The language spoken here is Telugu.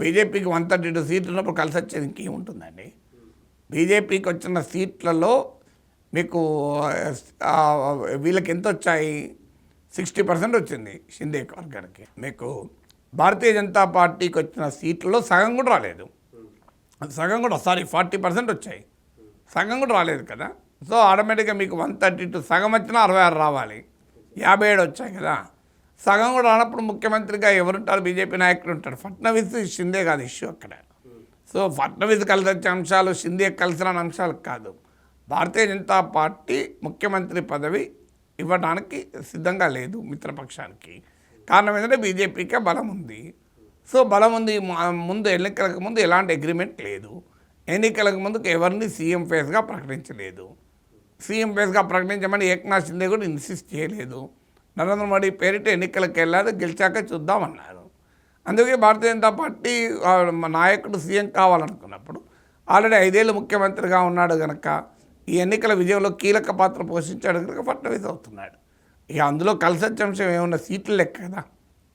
బీజేపీకి 132 సీట్లు ఉన్నప్పుడు కలిసి వచ్చేది ఇంకేముంటుందండి. బీజేపీకి వచ్చిన సీట్లలో మీకు వీళ్ళకి ఎంత వచ్చాయి? 60% వచ్చింది షిందే వర్గానికి. మీకు భారతీయ జనతా పార్టీకి వచ్చిన సీట్లలో సగం కూడా రాలేదు. సగం కూడా 40% వచ్చాయి, సగం కూడా రాలేదు కదా. సో ఆటోమేటిక్గా మీకు 132 సగం వచ్చినా 66 రావాలి, 57 వచ్చాయి కదా. సగం కూడా రానప్పుడు ముఖ్యమంత్రిగా ఎవరుంటారు? బీజేపీ నాయకులు ఉంటారు. ఫడ్నవీస్ షిందే కాదు ఇష్యూ అక్కడ. సో ఫడ్నవీస్ కలిసి వచ్చే అంశాలు షిందే కలిసిన అంశాలు కాదు. భారతీయ జనతా పార్టీ ముఖ్యమంత్రి పదవి ఇవ్వడానికి సిద్ధంగా లేదు మిత్రపక్షానికి. కారణం ఏంటంటే బీజేపీకే బలం ఉంది. సో బలం ఉంది. ముందు ఎన్నికలకు ముందు ఎలాంటి అగ్రిమెంట్ లేదు. ఎన్నికలకు ముందుకు ఎవరిని సీఎం ఫేస్గా ప్రకటించలేదు. సీఎం ఫేస్గా ప్రకటించమని ఏక్నాథ్ షిందే కూడా ఇన్సిస్ట్ చేయలేదు. నరేంద్ర మోడీ పేరిట ఎన్నికలకు వెళ్ళారు, గెలిచాక చూద్దామన్నారు. అందుకే భారతీయ జనతా పార్టీ నాయకుడు సీఎం కావాలనుకున్నప్పుడు ఆల్రెడీ 5 ఏళ్ళు ముఖ్యమంత్రిగా ఉన్నాడు కనుక, ఈ ఎన్నికల విజయంలో కీలక పాత్ర పోషించాడు కనుక ఫడ్నవీస్ అవుతున్నాడు. ఇక అందులో కలిసి వచ్చే అంశం ఏమన్నా సీట్లు లెక్క కదా.